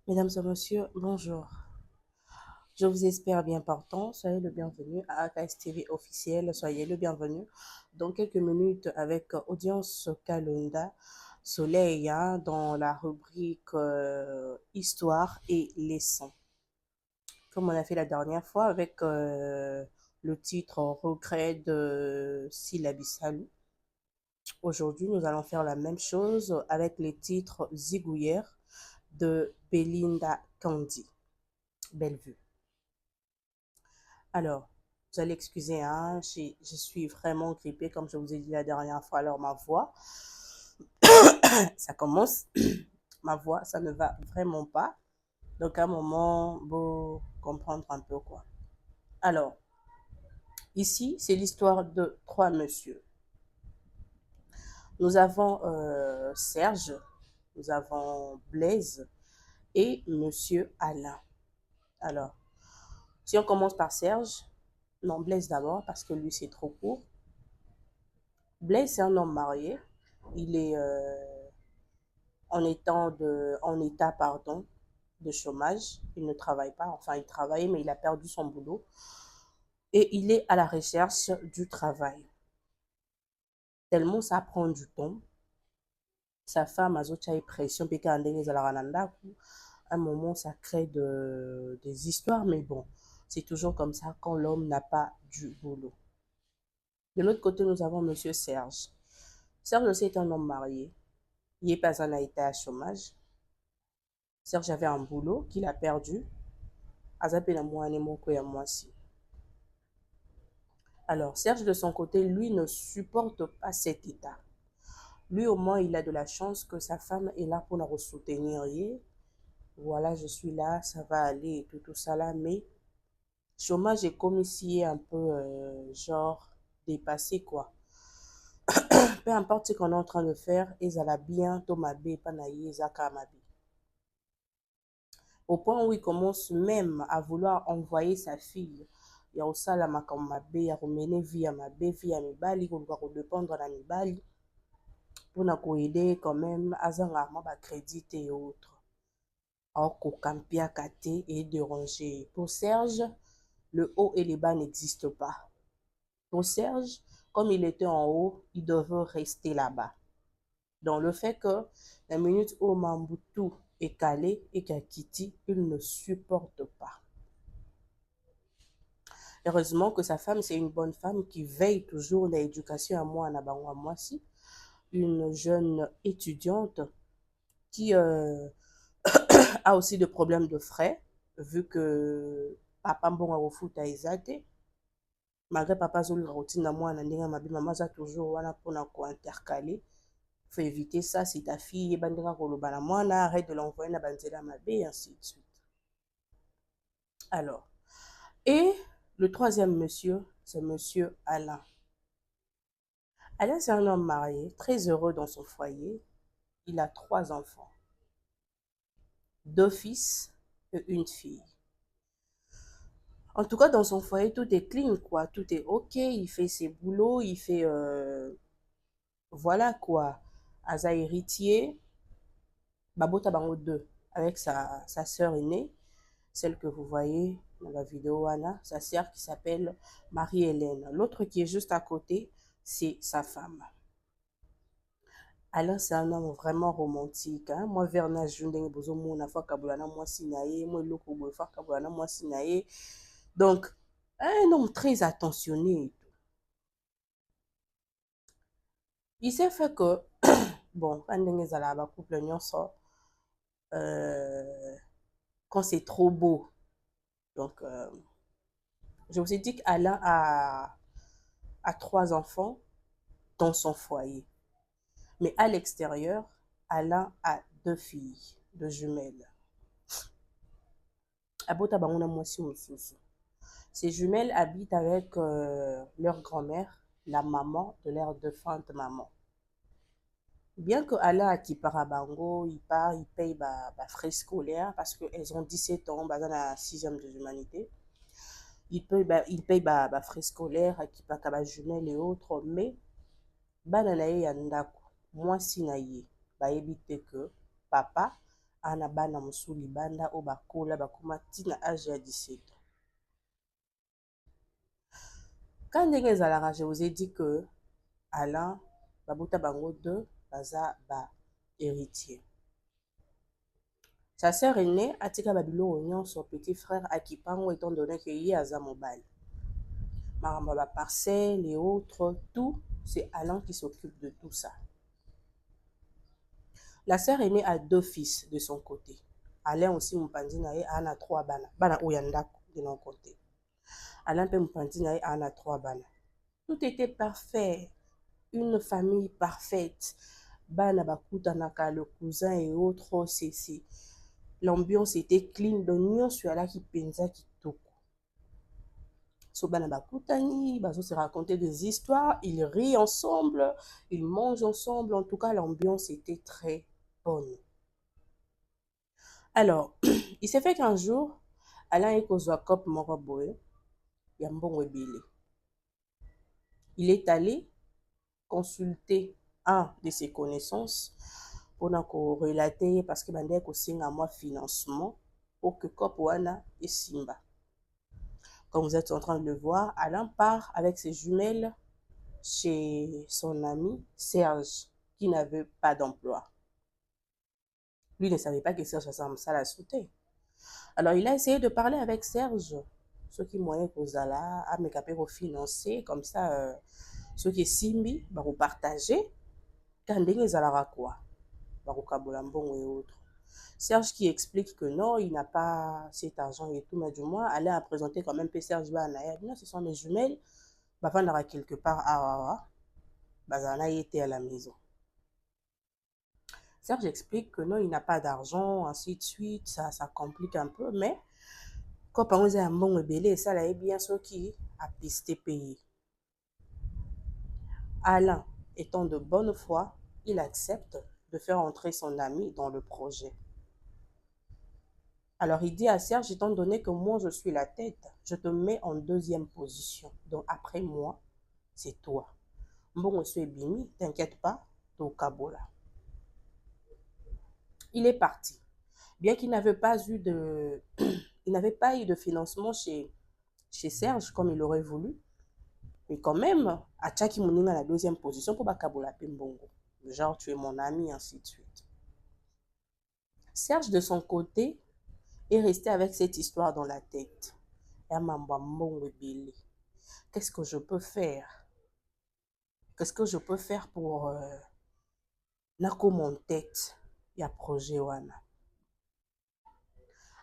Mesdames et messieurs, bonjour. Je vous espère bien portant. Soyez le bienvenu à AKS TV officiel. Soyez le bienvenu dans quelques minutes avec Audience Kalunda Soleil dans la rubrique Histoire et leçons. Comme on a fait la dernière fois avec le titre Regret de Syllabissalu. Aujourd'hui, nous allons faire la même chose avec les titres Zigouillère de Belinda Candy. Belle vue. Alors, vous allez excuser, hein, je suis vraiment grippée, comme je vous ai dit la dernière fois. Alors, ma voix, ça commence. Ma voix, ça ne va vraiment pas. Donc, à un moment, vous comprendre un peu quoi. Alors, ici, c'est l'histoire de trois messieurs. Nous avons Serge, nous avons Blaise et monsieur Alain. Alors, si on commence par Serge, non, Blaise d'abord, parce que lui, c'est trop court. Blaise, c'est un homme marié. Il est en état de chômage. Il ne travaille pas. Enfin, il travaille, mais il a perdu son boulot. Et il est à la recherche du travail. Tellement ça prend du temps. Sa femme a une pression. À un moment, ça crée des histoires. Mais bon, c'est toujours comme ça quand l'homme n'a pas du boulot. De l'autre côté, nous avons monsieur Serge. Serge aussi est un homme marié. Il n'est pas en état à chômage. Serge avait un boulot qu'il a perdu. Alors, Serge, de son côté, lui, ne supporte pas cet état. Lui, au moins, il a de la chance que sa femme est là pour le soutenir. Voilà, je suis là, ça va aller et tout ça là. Mais chômage est comme ici un peu, genre, dépassé, quoi. Peu importe ce qu'on est en train de faire, ils allaient bien, Tomabe, Panaï, Zaka, Mabe. Au point où il commence même à vouloir envoyer sa fille ya kosala makambo mabe ya komene vie ya mabe vie ya mibali koluka kodépendre na mibali mpona koede quand même azanga mwa bacrédit te et autres aokokampiaka te et déranger. Pour Serge, le haut et les bas n'existent pas. Pour Serge, comme il était en haut, il devait rester là-bas. Donc le fait que la minute où Mambutu est calé et qu'Akiti, il ne supporte pas. Heureusement que sa femme, c'est une bonne femme qui veille toujours l'éducation à moi, à moi si. Une jeune étudiante qui a aussi des problèmes de frais, vu que papa bon a foot à Ezate. Malgré papa zoli routine à moi, maman a toujours wana pour intercaler. Faut éviter ça si ta fille est bandera kolobana moi, arrête de l'envoyer na banzela mabe et ainsi de suite. Alors, et le troisième monsieur, c'est monsieur Alain. Alain, c'est un homme marié, très heureux dans son foyer. Il a trois enfants, deux fils et une fille. En tout cas, dans son foyer, tout est clean, quoi. Tout est OK. Il fait ses boulots, il fait... voilà, quoi. Asa héritier, Babota Bango 2, avec sa sœur aînée, celle que vous voyez dans la vidéo, Anna, sa sœur qui s'appelle Marie-Hélène. L'autre qui est juste à côté, c'est sa femme. Alain, c'est un homme vraiment romantique. Hein? Moi, Verna Jundeng Bozomo, na fois Kabulana, moi Sinaye, moi Loko Bofa Kabulana, moi Sinaye. Donc, un homme très attentionné. Il s'est fait que, bon, quand on est à la couple, quand c'est trop beau. Donc, je vous ai dit qu'Alain a trois enfants dans son foyer. Mais à l'extérieur, Alain a deux filles, deux jumelles. Abota Bangona Mwasi Mususu. Ces jumelles habitent avec leur grand-mère, la maman de leur défunte maman. Bien que Alain a qui part à Bango, il paye frais scolaires parce qu'elles ont 17 ans, dans la 6e de l'humanité. Il paye frais scolaires, qui part à jumelles et autres, mais bananaye yandako, moi sinaye, éviter que papa ana bana mosusu libanda oyo bakola bakoma ntina age ya 17 ans. Quand ndenge ezalaka, je vous ai dit que Alain babuta bango deux baza ba héritier. Sa sœur aînée atika babiloko nyonso petit frère akipango étant donné que ye aza mobali. Maramba ba parcelle et autres, tout c'est Alain qui s'occupe de tout ça. La sœur aînée a 2 fils de son côté. Alain aussi mpanzi na ye ana 3 bana. Bana oyo ndako de non côté. Alain pe mpanzi na ye ana 3 bana. Tout était parfait. Une famille parfaite. Bana bakutanaka le cousin et autres, c'est l'ambiance était clean. Donc nyonso alaki penza kitoko. So bana bakutani, bazo se raconter des histoires, ils rient ensemble, ils mangent ensemble. En tout cas, l'ambiance était très bonne. Alors, il s'est fait qu'un jour, Alain ekozwa cop moko boye ya mbongo ebele. Il est allé consulter un de ses connaissances pour relater parce que bande kosinga moi financement pour que cop wana esimba. Comme vous êtes en train de le voir, Alain part avec ses jumelles chez son ami Serge qui n'avait pas d'emploi. Lui ne savait pas que Serge ça la sauté. Alors il a essayé de parler avec Serge, ceux qui moyen kozala à me caper au financer comme ça ceux qui simbi ba partager quand ndenge zalara quoi ba kabola mbongo et autres. Serge qui explique que non, il n'a pas cet argent et tout, mais du moins allait à présenter quand même Serge Bana. Non, ce sont mes jumelles. Bah vendre quelque part à Bazana était à la maison. Serge explique que non, il n'a pas d'argent, ainsi de suite, ça complique un peu, mais quand on a un bon ébélé, ça là est bien ce qui a pisté payé. Alain, étant de bonne foi, il accepte de faire entrer son ami dans le projet. Alors il dit à Serge, étant donné que moi je suis la tête, je te mets en 2e position. Donc après moi, c'est toi. Bon, monsieur Bimi, t'inquiète pas, t'es au Kabola. Il est parti. Bien qu'il n'avait pas eu de, il n'avait pas eu de financement chez Serge comme il aurait voulu, mais quand même, à Tchaki Mounina la 2e position pour Bakabola Pimbongo. Genre, tu es mon ami, ainsi de suite. Serge, de son côté, est resté avec cette histoire dans la tête. Qu'est-ce que je peux faire? Qu'est-ce que je peux faire pour nako mon tête? Il y a projet wana.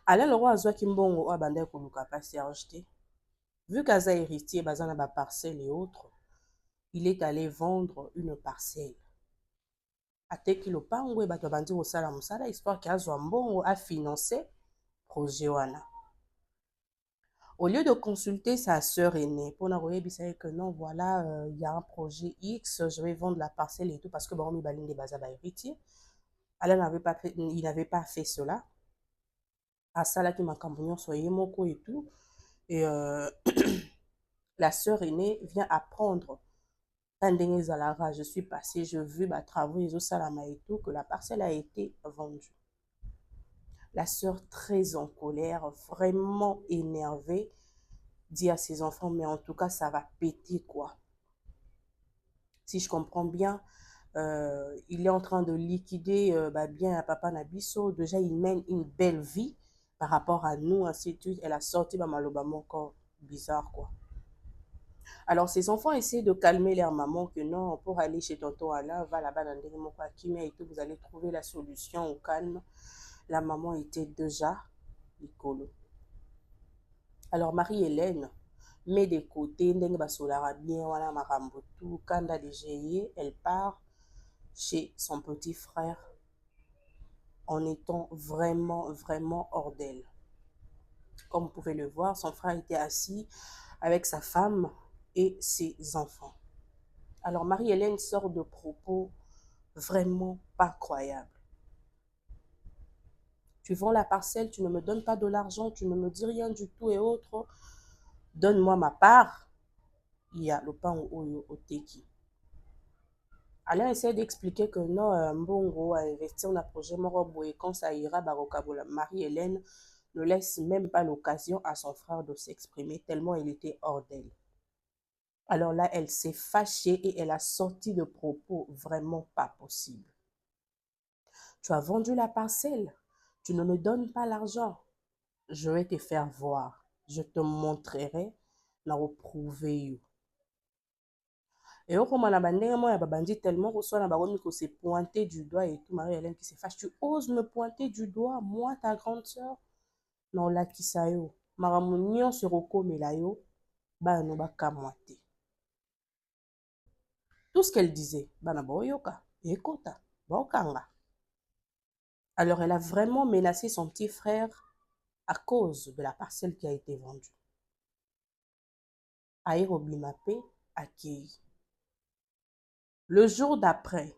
Alain le roi azwaki mbongo oyo abandaki koluka pa Serge te. Vu qu'aza héritier bazana ba parcelle et autres, il est allé vendre une parcelle. Ateki lopango e bato bandi kosala mosala histoire ki azwa mbongo a financer projet wana. Au lieu de consulter sa sœur aînée, pour n'avoir que non, voilà, il y a un projet X, je vais vendre la parcelle et tout, parce que bon, il y héritier. Alain il n'avait pas fait cela. À ça, là, qui m'a campagné, soyez moko et tout. Et la sœur aînée vient apprendre. Je suis passée, je vu ma travaux, et tout, que la parcelle a été vendue. La sœur, très en colère, vraiment énervée, dit à ses enfants, mais en tout cas, ça va péter, quoi. Si je comprends bien, il est en train de liquider bien à Papa Nabiso. Déjà, il mène une belle vie par rapport à nous, ainsi de suite. Elle a sorti malobama encore bizarre, quoi. Alors, ses enfants essaient de calmer leur maman que non, pour aller chez tonton Alain, va là-bas dans le et tout, vous allez trouver la solution au calme. La maman était déjà écolo. Alors, Marie-Hélène met des côtés, ndenge basolara bien, wana marambo tout, kanda DGI, elle part chez son petit frère en étant vraiment, vraiment hors d'elle. Comme vous pouvez le voir, son frère était assis avec sa femme et ses enfants. Alors, Marie-Hélène sort de propos vraiment pas croyables. Tu vends la parcelle, tu ne me donnes pas de l'argent, tu ne me dis rien du tout et autres. Donne-moi ma part. Il y a le pain au teki. Alain essaie d'expliquer que non, Mbongo a investi dans un projet morobo et quand ça ira, Barokabola, Marie-Hélène ne laisse même pas l'occasion à son frère de s'exprimer tellement il était hors d'elle. Alors là, elle s'est fâchée et elle a sorti de propos vraiment pas possibles. Tu as vendu la parcelle, tu ne me donnes pas l'argent. Je vais te faire voir, je te montrerai, na reprouver. Et au moment où il bandit tellement reçoit la baronne qui s'est pointé du doigt et tout, Marie-Hélène qui s'est fâche, tu oses me pointer du doigt, moi, ta grande sœur? Non, la qui sa yo. Maramounion se recomela yo, ba no ba kamote. Tout ce qu'elle disait, ba na boyoka, ekota, bokanga. Alors elle a vraiment menacé son petit frère à cause de la parcelle qui a été vendue. Aérobimapé accueilli. Le jour d'après,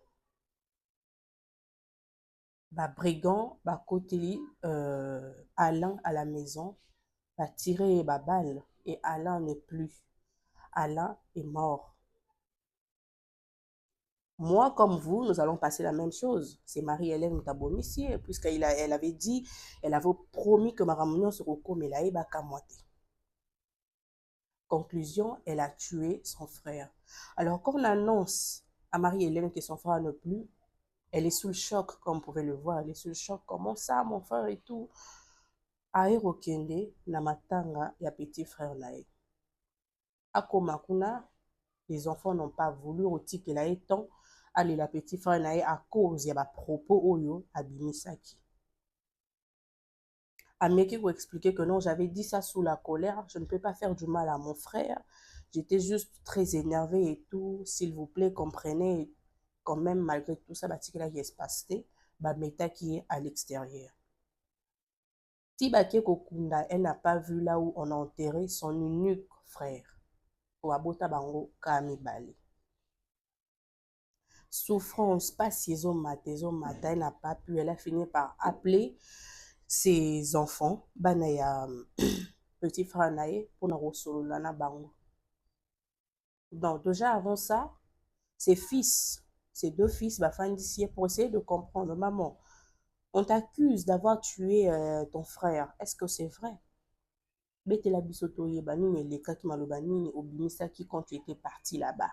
brigand côté Alain à la maison, tiré balle et Alain n'est plus. Alain est mort. Moi, comme vous, nous allons passer la même chose. C'est Marie-Hélène Tabomissier, puisqu'elle avait dit, elle avait promis que Maramounion se recoume et là, il conclusion, elle a tué son frère. Alors, quand on annonce à Marie-Hélène que son frère ne plus, elle est sous le choc, comme vous pouvez le voir. Elle est sous le choc. Comment ça, mon frère et tout? Aérokende, na matanga, ya petit frère nae. Akomakuna, les enfants n'ont pas voulu retirer la étant. Allez, la petit frère nae à cause, il y a propos oyo, abimisaki. Ameki vous expliquer que non, j'avais dit ça sous la colère. Je ne peux pas faire du mal à mon frère. J'étais juste très énervée et tout. S'il vous plaît, comprenez quand même, malgré tout ça, batikela qui est passé, meta qui est à l'extérieur. Tibake Kokunda, elle n'a pas vu là où on a enterré son unique frère. Wabota bango kamibale. Souffrance, pas si mata, elle n'a pas pu. Elle a fini par appeler ses enfants, banaya petit frère nae, pour na rosolola na bango. Donc déjà avant ça, ses fils, ses deux fils, d'ici pour essayer de comprendre, maman, on t'accuse d'avoir tué ton frère. Est-ce que c'est vrai? Betela bisoto yebanini elekaki malobanini obimisaki quand tu étais parti là-bas.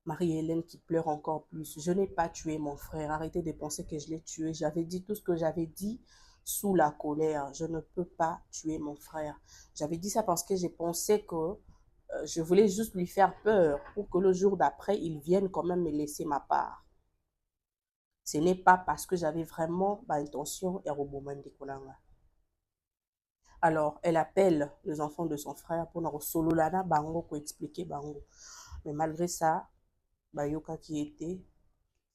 Marie-Hélène qui pleure encore plus. Je n'ai pas tué mon frère. Arrêtez de penser que je l'ai tué. J'avais dit tout ce que j'avais dit sous la colère. Je ne peux pas tuer mon frère. J'avais dit ça parce que j'ai pensé que je voulais juste lui faire peur pour que le jour d'après, il vienne quand même me laisser ma part. Ce n'est pas parce que j'avais vraiment l'intention et alors, elle appelle les enfants de son frère pour nous sololana bango pour expliquer bango. Mais malgré ça, Bayoka qui était,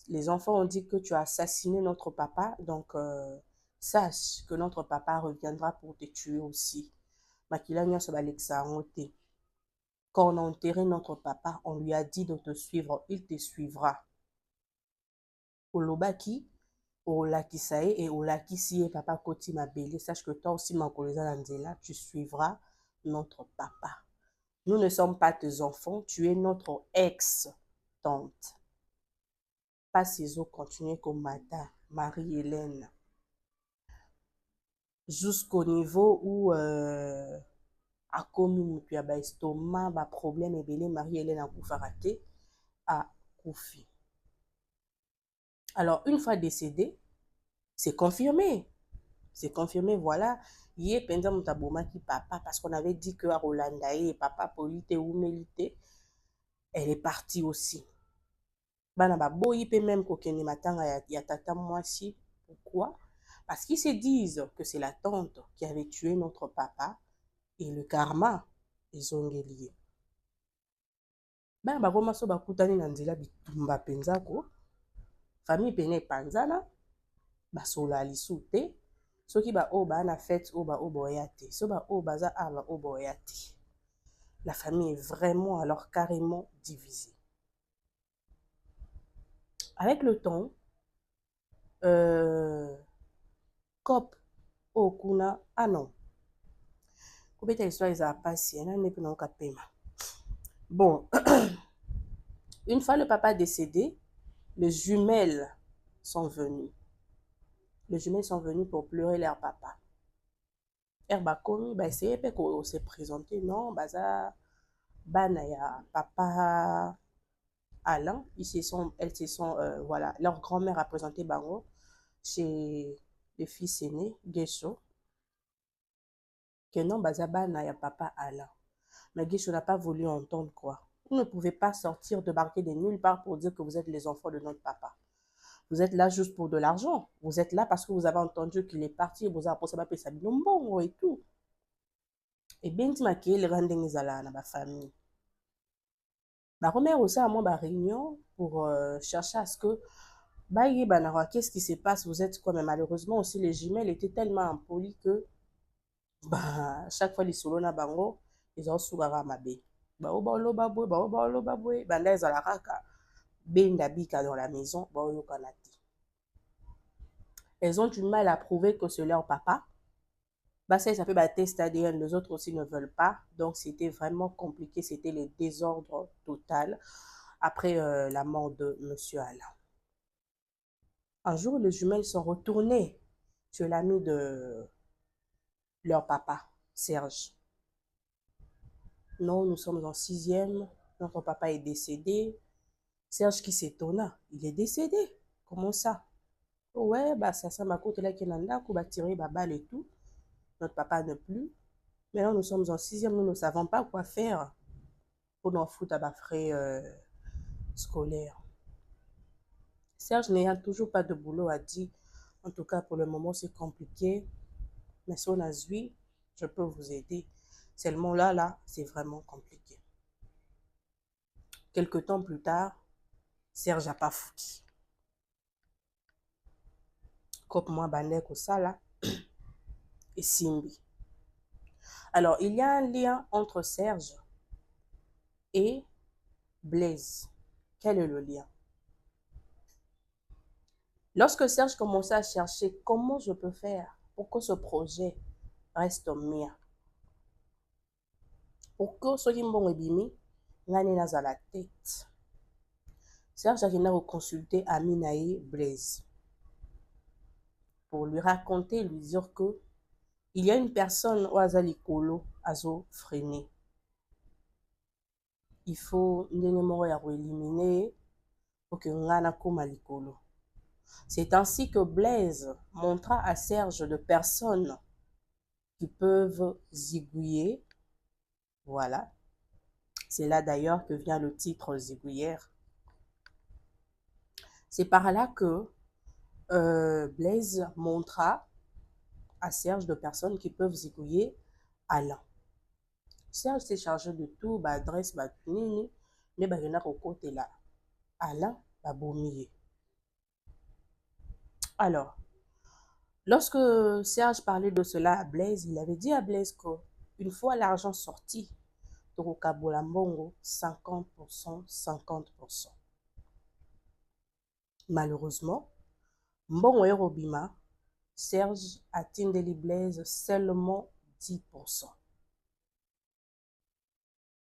les enfants ont dit que tu as assassiné notre papa, donc sache que notre papa reviendra pour te tuer aussi. Makila nyoso baleksa ngote. Quand on a enterré notre papa, on lui a dit de te suivre, il te suivra. Olobaki, Olakisae et Olakisi et papa Koti Mabele, sache que toi aussi, Mankoleza Lanzela, tu suivras notre papa. Nous ne sommes pas tes enfants, tu es notre ex-tante. Pas ces eaux continuer comme Mata, Marie-Hélène. Jusqu'au niveau où a commis puis à estomac, problème et belé, Marie-Hélène a raté à Koufi. Alors, une fois décédée, c'est confirmé. C'est confirmé, voilà. Yé pendant mon qui papa, parce qu'on avait dit que à Rolanda et papa polite ou mélité, elle est partie aussi. Bana ba boyi pe même kokene matanga ya tata mwasi. Pourquoi? Parce qu'ils se disent que c'est la tante qui avait tué notre papa et le karma ils ont lié. Bana ba goma so bakutani na nzela bitumba penzako. Famille pene panzana basola lisute. Soki ba o ba na fête o ba o boya te. So ba o baza a ba o boya te. La famille est vraiment alors carrément divisée. Avec le temps, Cop Okuna, ah non, Kubeta histoire ils a passé, n'a n'est pas paiement. Bon, Une fois le papa décédé, les jumelles sont venues. Les jumelles sont venues pour pleurer leur papa. Herbakomi, bah, essayé de se présenter, non, baza, bana ya papa Alain, elles se sont, voilà, leur grand-mère a présenté Bango chez le fils aîné, Guécho, que non, baza, bana ya papa Alain. Mais Guécho n'a pas voulu entendre quoi. Vous ne pouvez pas sortir, débarquer de nulle part pour dire que vous êtes les enfants de notre papa. Vous êtes là juste pour de l'argent. Vous êtes là parce que vous avez entendu qu'il est parti, vous avez posé sa binombo et tout. Et bien, tu m'as les rendez dans ma famille. Ma mère aussi à moi, ma réunion pour chercher à ce que, bah, qu'est-ce qui se passe, vous êtes quoi, mais malheureusement aussi, les jumelles étaient tellement impolies que, bah, chaque fois, les solos na bango, ils ont souvent ma bé. Bah, oh, bah, lo, bah, boué, bah, oh, bah, lo, bah, boué, bah, là, ils ont la raka, benda bika dans la maison, bah, oh, yo, kanati. Elles ont du mal à prouver que c'est leur papa. Bah, ça fait bah, test ADN, les autres aussi ne veulent pas. Donc, c'était vraiment compliqué. C'était le désordre total après la mort de Monsieur Alain. Un jour, les jumelles sont retournées chez l'ami de leur papa, Serge. Non, nous sommes en sixième. Notre papa est décédé. Serge qui s'étonna. Il est décédé. Comment ça? Ouais, bah, ça m'a coûté là qu'il a tiré ma balle et tout. Notre papa ne plus. Maintenant, nous sommes en sixième, nous ne savons pas quoi faire pour nous foutre à ma frais scolaire. Serge n'ayant toujours pas de boulot a dit, en tout cas pour le moment c'est compliqué, mais si on a zui, je peux vous aider. Seulement là, c'est vraiment compliqué. Quelque temps plus tard, Serge n'a pas foutu. Comme moi, bandek ou ça là, et Simbi. Alors, il y a un lien entre Serge et Blaise. Quel est le lien? Lorsque Serge commençait à chercher comment je peux faire pour que ce projet reste mien, pour que ce qui m'ont bimi, ngane naza la tête. Serge a consulter Aminae Blaise pour lui raconter, lui dire que il y a une personne au Azalikolo, Azo freiné. Il faut éliminer pour que ngana koma likolo. C'est ainsi que Blaise montra à Serge de personnes qui peuvent zigouiller. Voilà. C'est là d'ailleurs que vient le titre zigouillère. C'est par là que Blaise montra à Serge de personnes qui peuvent zigouiller Alain. Serge s'est chargé de tout, bah, adresse, bah, nini, ne bah, y'en a au côté là. Alain, bah, bomier. Alors, lorsque Serge parlait de cela à Blaise, il avait dit à Blaise qu'une fois l'argent sorti, Torokabola Mbongo, 50%, 50%. Malheureusement, Mbongo et Robima, Serge a tindeli Blaise seulement 10%.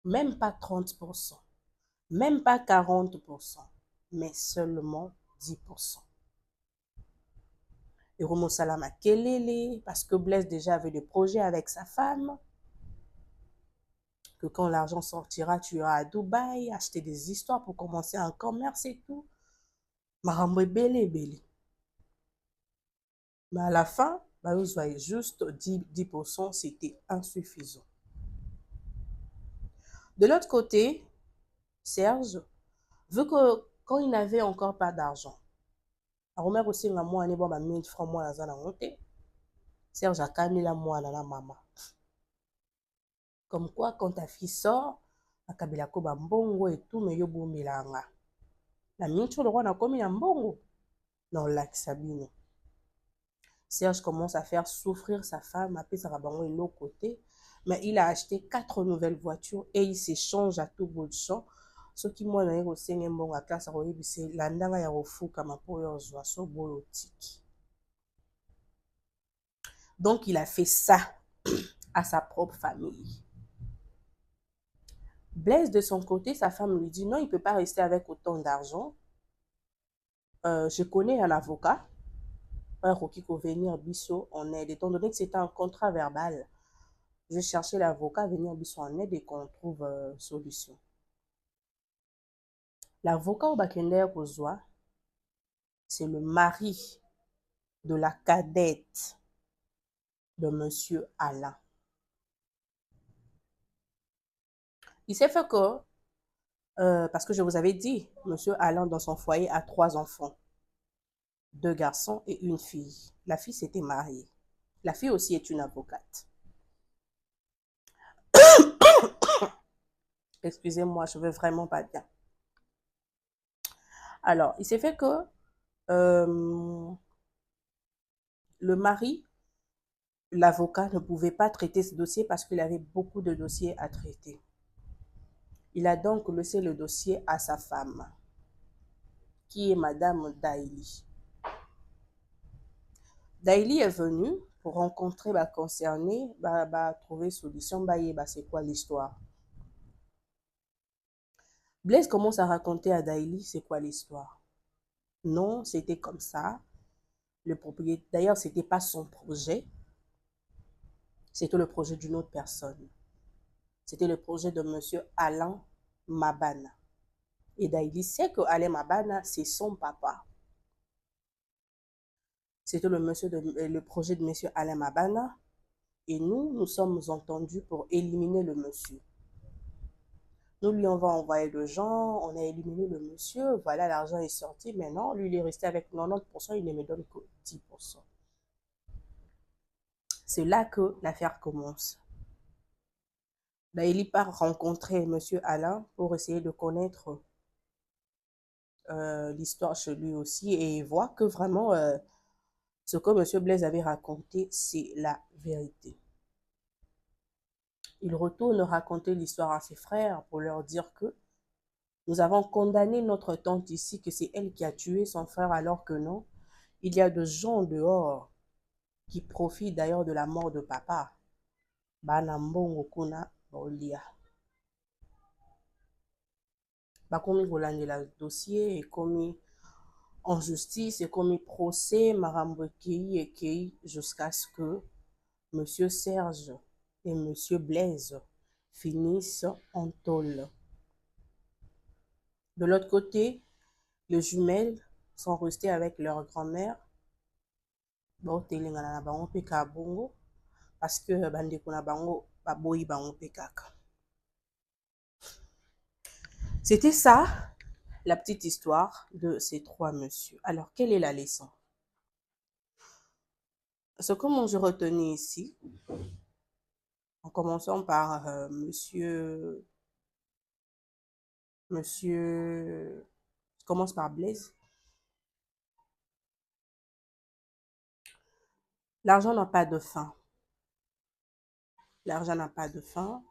Même pas 30%, même pas 40%, mais seulement 10%. Et Romo Salama Kelele, parce que Blaise déjà avait des projets avec sa femme, que quand l'argent sortira, tu iras à Dubaï, acheter des histoires pour commencer un commerce et tout. Marambo belé. Mais à la fin, bah, vous voyez juste 10%, c'était insuffisant. De l'autre côté, Serge, vu que quand il n'avait encore pas d'argent, Romer aussi nga moi ne ba 1000 francs moi na zana monté. Serge a calmé la moi na la maman. Comme quoi quand ta fille sort, akabila ko ba mbongo et tout mais yo bomelanga. La mincho le roi na komi na mbongo. Non lac Sabine. Serge commence à faire souffrir sa femme, après ça va bango de l'autre côté, mais il a acheté 4 nouvelles voitures et il s'échange à tout bout de champ. Ce qui moi na yego senge mbongo a classe a c'est la ndanga ya rofuka mapo yo zwa so bolotique. Donc, il a fait ça à sa propre famille. Blaise, de son côté, sa femme lui dit non, il ne peut pas rester avec autant d'argent. Je connais un avocat, un qui peut venir biso en aide. Étant donné que c'était un contrat verbal, je cherchais l'avocat à venir biso en aide et qu'on trouve solution. L'avocat au Bakender Kozwa, c'est le mari de la cadette de Monsieur Alain. Il s'est fait que, parce que je vous avais dit, Monsieur Alain dans son foyer a 3 enfants, 2 garçons et une fille. La fille s'était mariée. La fille aussi est une avocate. Excusez-moi, je ne vais vraiment pas bien. Alors, il s'est fait que le mari, l'avocat, ne pouvait pas traiter ce dossier parce qu'il avait beaucoup de dossiers à traiter. Il a donc laissé le dossier à sa femme, qui est Madame Daily. Daily est venue pour rencontrer la concernée, trouver solution, c'est quoi l'histoire. Blaise commence à raconter à Daily c'est quoi l'histoire. Non, c'était comme ça. Le propriétaire, d'ailleurs, ce n'était pas son projet. C'était le projet d'une autre personne. C'était le projet de monsieur Alain Mabana. Et Daily sait que Alain Mabana, c'est son papa. C'était le projet de monsieur Alain Mabana. Et nous sommes entendus pour éliminer le monsieur. Nous lui, on va envoyer le gens, on a éliminé le monsieur, voilà, l'argent est sorti. Maintenant, lui, il est resté avec 90%, il ne me donne que 10%. C'est là que l'affaire commence. Il part rencontrer monsieur Alain pour essayer de connaître l'histoire chez lui aussi et il voit que vraiment ce que monsieur Blaise avait raconté, c'est la vérité. Il retourne raconter l'histoire à ses frères pour leur dire que nous avons condamné notre tante ici, que c'est elle qui a tué son frère alors que non. Il y a de gens dehors qui profitent d'ailleurs de la mort de papa. Banambongo kuna bolia. Bakomi kolandela dossier et commis en justice et commis procès marambo ekei jusqu'à ce que monsieur Serge et monsieur Blaise finissent en tôle. De l'autre côté, les jumelles sont restées avec leur grand-mère. Bon, telengana na bango pe ka bongo parce que bandeko na bango baboyi bango pe kaka. C'était ça, la petite histoire de ces 3 messieurs. Alors, quelle est la leçon? Ce que moi je retenais ici, en commençant par monsieur, je commence par Blaise. L'argent n'a pas de fin. L'argent n'a pas de fin.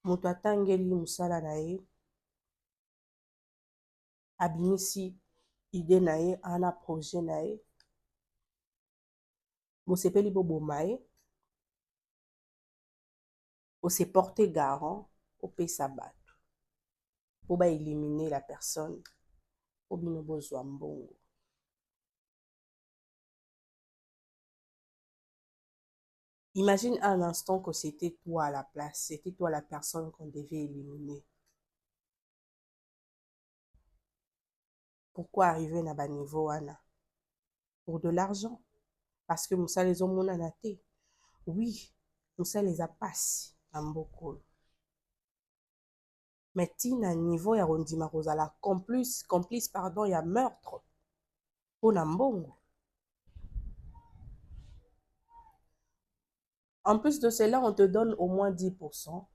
Moto atangeli musala na ye, abimisi idée na ye, ana projet na ye. Bosepeli boboma ye. Bose porter garant opesa bato. Po ba éliminer la personne. Po bino bozwa mbongo. Imagine un instant que c'était toi à la place, c'était toi la personne qu'on devait éliminer. Pourquoi arriver à bas niveau wana? Pour de l'argent. Parce que Moussa les hommes a naté. Oui, Moussa les a passés en beaucoup. Mais tina niveau ya rondima kozala complice pardon, ya meurtre. Pour Nambongo. En plus de cela, on te donne au moins 10%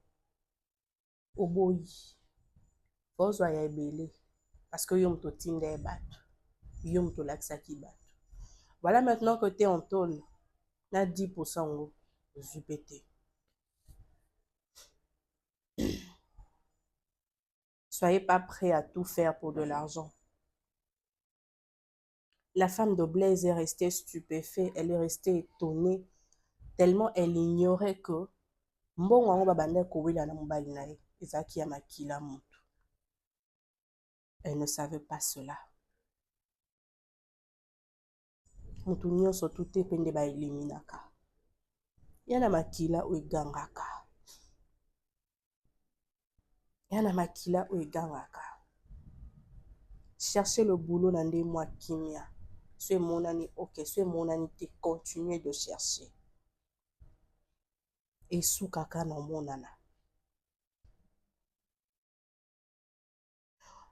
au boyi. Faut ya ebele. Parce que yom to tinde bat. Yom to laksaki bat. Voilà maintenant que tu es en tôle. Na 10% je pété. Soyez pas prêts à tout faire pour de l'argent. La femme de Blaise est restée stupéfaite, elle est restée étonnée, tellement elle ignorait que mbongo yango babandaki kowela na mobali na ye ezalaki ya makila motu. Elle ne savait pas cela. Motu nyonso tu te mpe nde baeliminaka. Ya na makila oyo egangaka. Ya na makila oyo egangaka. Cherchez le boulot na nde mwa kimia. So emonani ok, so emonani te, continuez de chercher. Esukaka na monana.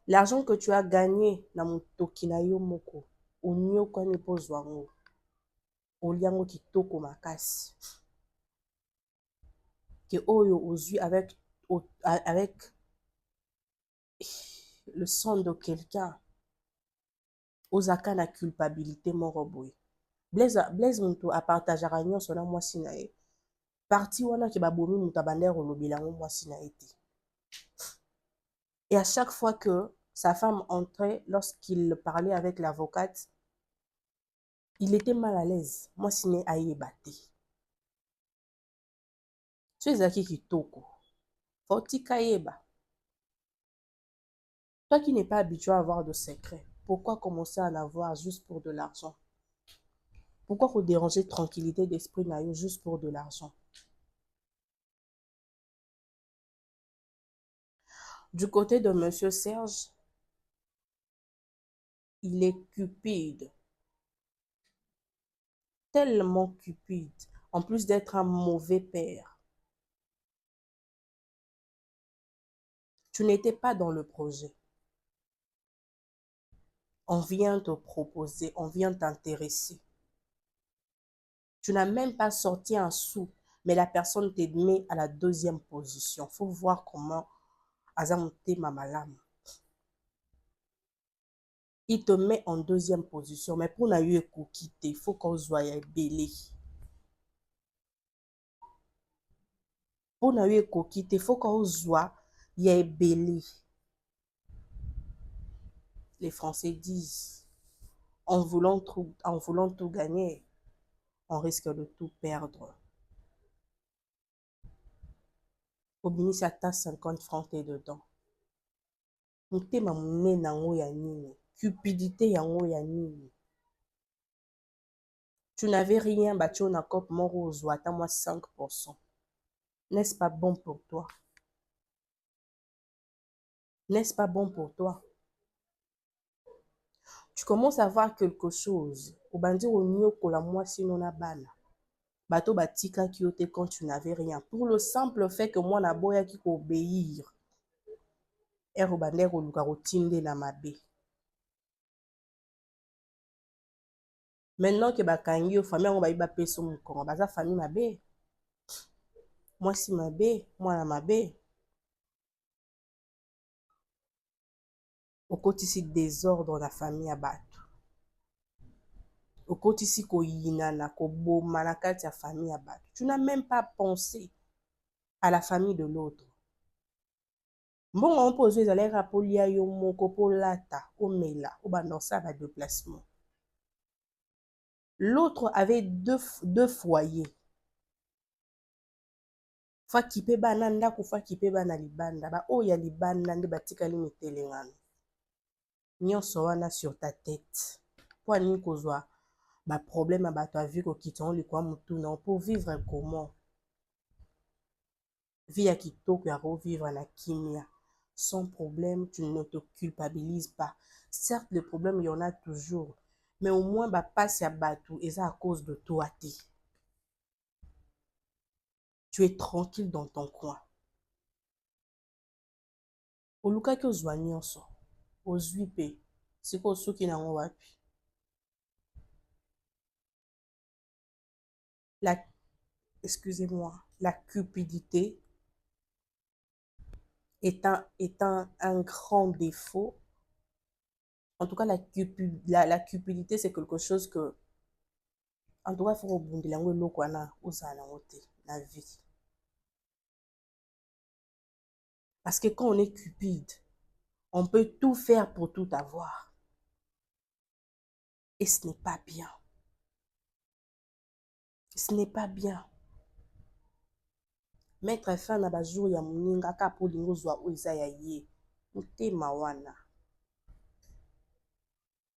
L'argent que tu as gagné na motoki na yo moko, onyokani mpo zwa ngo. Oliango kitoko makasi. Que oyo ozwi avec le sang de quelqu'un. Ozaka na culpabilité moko boye. Blaise mutu apartageaka nyonso na mwasi na ye. Parti wana ke babomi mutu abandaki kolobela yango mwasi na ye te. Et à chaque fois que sa femme entrait, lorsqu'il parlait avec l'avocate, il était mal à l'aise. Mwasi ne ayeba te. So ezalaki kitoko. Fotika yeba. Toi qui n'es pas habitué à avoir de secrets, pourquoi commencer à en avoir juste pour de l'argent? Pourquoi vous déranger tranquillité d'esprit naïo juste pour de l'argent? Du côté de Monsieur Serge, il est cupide. Tellement cupide. En plus d'être un mauvais père. Tu n'étais pas dans le projet. On vient te proposer, on vient t'intéresser. Tu n'as même pas sorti un sou, mais la personne te met à la deuxième position. Il faut voir comment Azamoute Mamalam. Il te met en deuxième position, mais pour n'a eu quitter, il faut qu'on soit belé. Pour n'a eu quitter, il faut qu'on soit belé. Les Français disent, en voulant tout gagner, on risque de tout perdre. Au ministre, à 50 francs t'es dedans. Mutema mune nango ya nini. Cupidité yango ya nini. Tu n'avais rien battu na cop moro aux à moi 5%. N'est-ce pas bon pour toi? N'est-ce pas bon pour toi? Tu commences à voir quelque chose. Au bandi au nyoko la moi sinon na bana. Bato batika ki yote quand tu n'avais rien. Pour le simple fait que moi na boya ki ko obéir. Ero bandero luka rotinde na mabe. Maintenant que bakangi yo famille ngo bayiba peso mukongo baza famille mabe. Moi si mabe, moi na mabe. Okotisi désordre dans la famille à bato. Okotisi ko yinana ko boma na kati ya famille à bato. Tu n'as même pas pensé à la famille de l'autre. Mbongo on pose les alères à polia yo moko polata omela obandosa ba déplacement. L'autre avait deux foyers. Fa kipe bana ndako fa kipe bana libanda ba oya libanda nde batikali mitelengano. Nyonso wana sur ta tête. Pour nini kozwa ba problème à bato avi ko kitongo likwa mutu non pour vivre comment? Vie ya kitoko ya revivre na kimia. Sans problème, tu ne te culpabilises pas. Certes, le problème, il y en a toujours. Mais au moins, bah, passe à batou et ça à cause de toi. Tu es tranquille dans ton coin. Oluka ki ozwa nyonso. Ozwi pe. Siko soki nango wapi. Excusez-moi, la cupidité est un grand défaut. En tout cas, la cupidité, c'est quelque chose que, en tout cas, il faut rebondir lango eloko wana ozala nango te na vie. Parce que quand on est cupide, on peut tout faire pour tout avoir. Et ce n'est pas bien. Ce n'est pas bien. mettre fin na bajour ya moninga kaka mpo olingi ozwa oyo eza ya ye. Motema wana,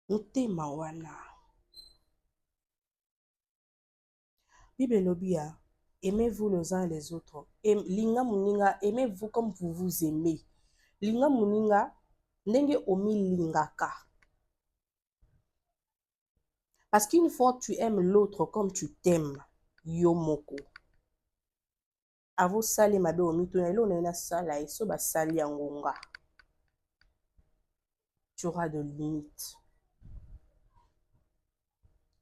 motema wana. Bible elobi ya aimez-vous les uns les autres. Linga moninga, aimez-vous comme vous vous aimez. Linga moninga ndenge omilingaka. Parce qu'une fois tu aimes l'autre comme tu t'aimes, yo moko. Avo sali mabe omituna elo na sala eso ba sali ya ngonga. Tu auras de limites.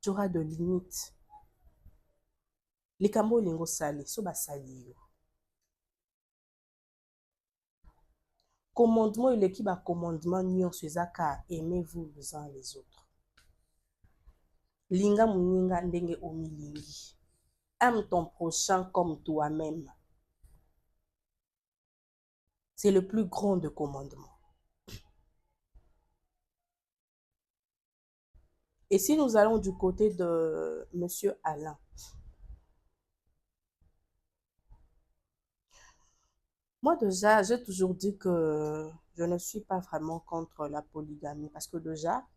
Tu auras de limites. Likambo lingo sali so ba sali yo. Commandement il qui ba commandement nyonso ezaka aimez-vous les uns les autres. Linga muninga ndenge omilingi. Aime ton prochain comme toi-même. C'est le plus grand de commandements. Et si nous allons du côté de Monsieur Alain, moi déjà, j'ai toujours dit que je ne suis pas vraiment contre la polygamie. Parce que déjà,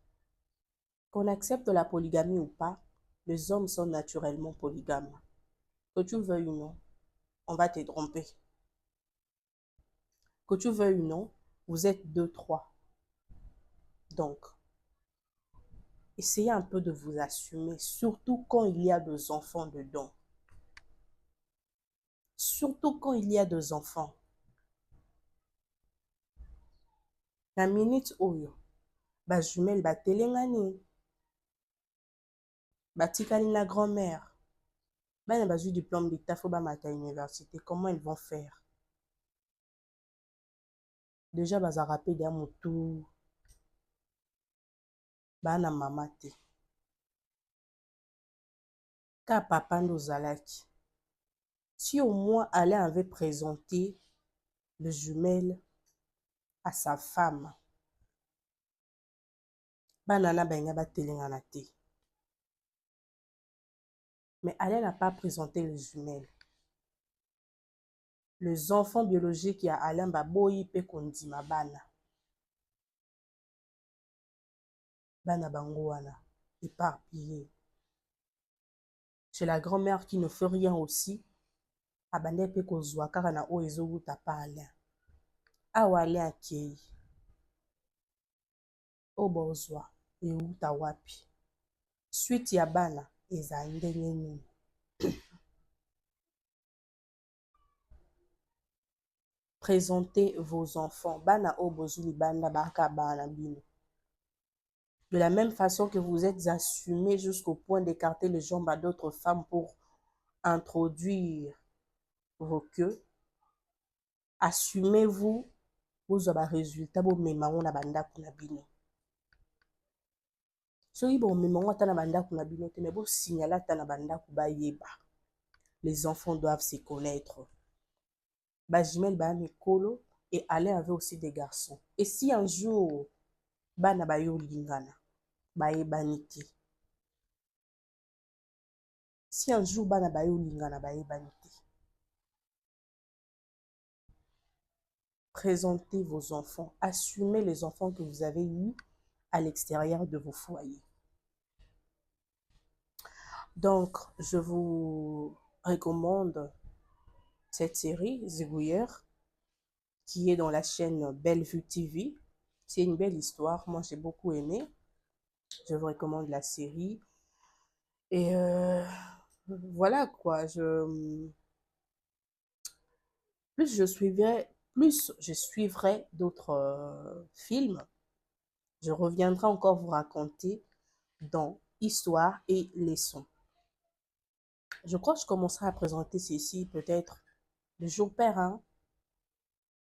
qu'on accepte la polygamie ou pas, les hommes sont naturellement polygames. Que tu veuilles ou non, on va te tromper. Que tu veuilles ou non, vous êtes deux, trois. Donc, essayez un peu de vous assumer, surtout quand il y a des enfants dedans. Surtout quand il y a des enfants. La minute oyo, ba jumelle ba telengani, ba tikali la grand-mère, ba na bazu diplôme d'état faut ba mata université, comment ils vont faire? Déjà baza rapide ya motu, ba na mama te. Ka papa ndo zalaki. Si au moins Alain avait présenté le jumelle à sa femme, banana benga ba telengana te. Mais Alain n'a pas présenté le jumelle. Les enfants biologiques ya Alain baboyi pe kondima bana. Bana bango wana éparpillé. Chez la grand-mère qui ne fait rien aussi, abande pe kozwa kaka na o ezowuta pa Alain. Awa Alain akei. Obo ozwa euta wapi. Suite ya bana eza ndenge nini. Présentez vos enfants. Bana obozuli banda baka bana bino. De la même façon que vous êtes assumés jusqu'au point d'écarter les jambes à d'autres femmes pour introduire vos queues, assumez-vous vos résultats, vos mémoires na banda kuna bino. Soki bon mémoire ta na banda kuna bino te, mais bon signaler ta na banda kuba yeba. Les enfants doivent se connaître. Bajimel ba mikolo et Alain avait aussi des garçons. Et si un jour bana bayo lingana, bayebani te. Si un jour bana bayo lingana, bayebani te. Présentez vos enfants, assumez les enfants que vous avez eus à l'extérieur de vos foyers. Donc, je vous recommande cette série, Zigouyer, qui est dans la chaîne Bellevue TV. C'est une belle histoire, moi j'ai beaucoup aimé. Je vous recommande la série. Et voilà quoi, plus je suivrai d'autres films, je reviendrai encore vous raconter dans Histoire et Leçons. Je crois que je commencerai à présenter ceci peut-être le jour pair, hein?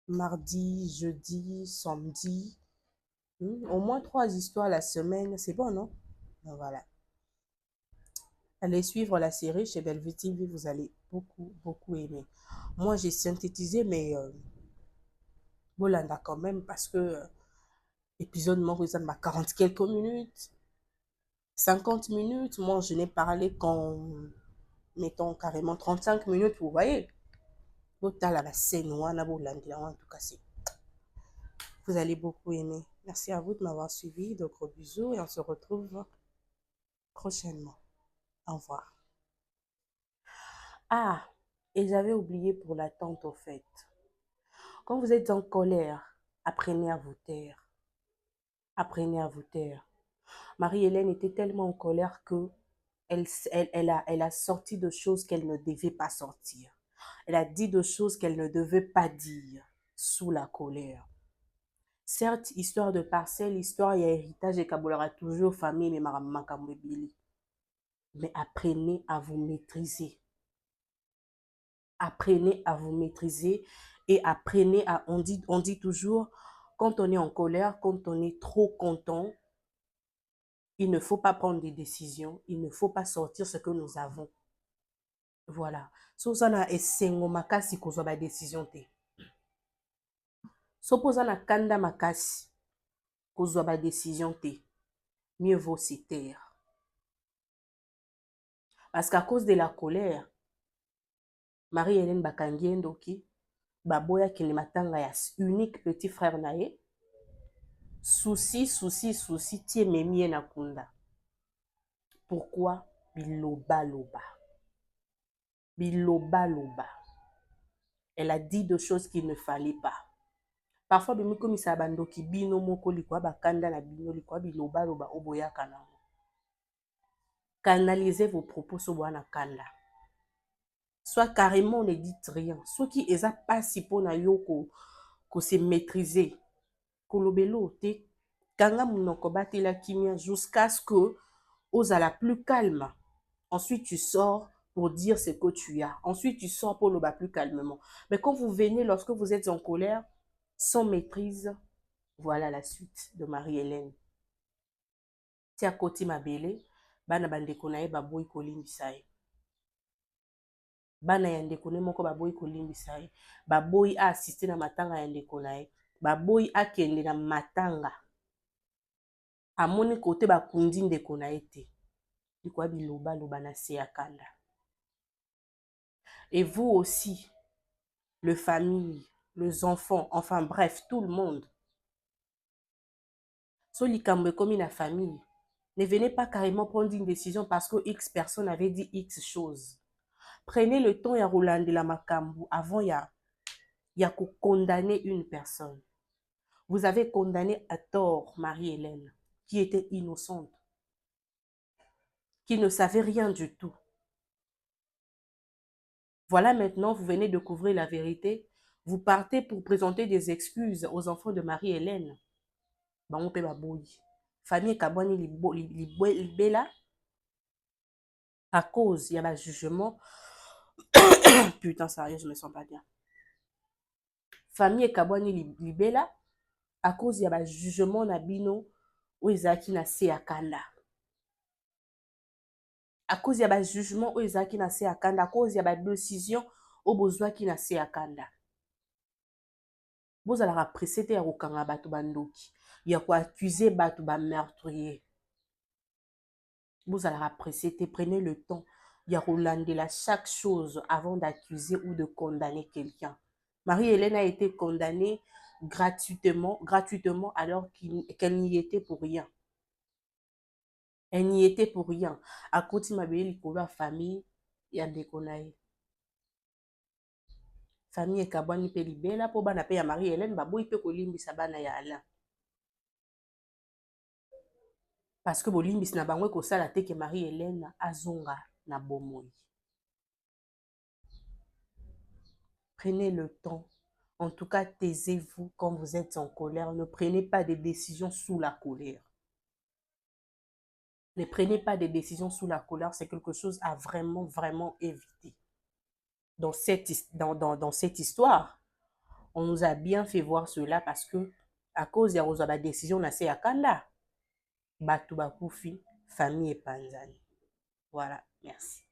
Mardi, jeudi, samedi. Au moins 3 histoires la semaine, c'est bon, non? Donc, voilà. Allez suivre la série chez Bellevue TV, vous allez beaucoup aimer. Moi, j'ai synthétisé, mais Bolanda quand même, parce que l'épisode m'a 40 quelques minutes, 50 minutes. Moi, je n'ai parlé qu'en mettons carrément 35 minutes, vous voyez. Botala la scène wana bolandela en tout cas c'est. Vous allez beaucoup aimer. Merci à vous de m'avoir suivi. De gros bisous et on se retrouve prochainement. Au revoir. Ah, et j'avais oublié pour l'attente au fait. Quand vous êtes en colère, apprenez à vous taire. Apprenez à vous taire. Marie-Hélène était tellement en colère que elle a sorti de choses qu'elle ne devait pas sortir. Elle a dit de choses qu'elle ne devait pas dire sous la colère. Certes, histoire de parcelle, histoire, il y a héritage et kabolera toujours famille, mais makamwebili. Mais apprenez à vous maîtriser. Apprenez à vous maîtriser et apprenez à, on dit toujours, quand on est en colère, quand on est trop content, il ne faut pas prendre des décisions, il ne faut pas sortir ce que nous avons. Voilà. So ça na esengo makasi kozwa ba décision te. So poza na kanda makasi kozwa ba décision te. Mieux vaut se taire. Parce qu'à cause de la colère, Marie-Hélène bakangi endoki, baboya kele matanga ya unique petit frère na ye. Souci, tie memie na kunda. Pourquoi? Biloba loba. Biloba loba. Elle a dit de choses qu'il ne fallait pas. Parfois, bimiko misabando ki bino moko likwa bakanda na bino likwa biloba loba oboya kanamo. Canalisez vos propos sur wana kanda. Soit carrément ne dites rien. Soit qui eza pas si pour na yoko ko se maîtriser. Kolobelo te kanga munoko batela kimia jusqu'à ce que ozala plus calme. Ensuite, tu sors pour dire ce que tu as. Ensuite, tu sors pour le bas plus calmement. Mais quand vous venez, lorsque vous êtes en colère, sans maîtrise, voilà la suite de Marie-Hélène. Tia koti mabele, bana bandeko na ye baboyi kolimbisa ye. Bana ya ndeko ne moko baboyi kolimbisa ye. Baboyi a assisté na matanga ya ndeko na ye. Baboyi akende na matanga. Amoni kote bakundi ndeko na ye te. Likwa biloba loba na se ya kanda. Et vous aussi, le famille, les enfants, enfin bref, tout le monde. So likambo comme la famille. Ne venez pas carrément prendre une décision parce que X personne avait dit X chose. Prenez le temps ya rolande la makambu avant ya condamner une personne. Vous avez condamné à tort Marie-Hélène, qui était innocente, qui ne savait rien du tout. Voilà maintenant, vous venez de découvrir la vérité. Vous partez pour présenter des excuses aux enfants de Marie-Hélène. Bango pe baboyi. Famille Kabwani libela à cause il y a un jugement. Putain, sérieux, je me sens pas bien. Famille Kabwani libela à cause il y a un jugement na bino ou ezaki na se akanda. À cause il y a un jugement ou ezaki na se akanda, à cause il y a une décision au besoin qui na se akanda. Vous allez pressé ya kokanga bato bandoki, ya ko accuser bato ba meurtrier. Vous allez apprécier, prenez le temps. Il y a Rolandela chaque chose avant d'accuser ou de condamner quelqu'un. Marie-Hélène a été condamnée gratuitement alors qu'elle n'y était pour rien. Elle n'y était pour rien. À côté de ma famille, il y a des connaissances. Famille et kabwani pe libela po bana pe ya Marie-Hélène baboyi pe kolimbisa bana ya Alain. Parce que bolimbisi na bango ekosala te ke Marie-Hélène azonga na bomoi. Prenez le temps. En tout cas, taisez-vous quand vous êtes en colère. Ne prenez pas des décisions sous la colère. Ne prenez pas des décisions sous la colère. C'est quelque chose à vraiment, vraiment éviter. Dans cette histoire, on nous a bien fait voir cela parce que à cause de la décision, on a fait à Kanda. Batu bakufi, famille et panzani. Voilà, merci.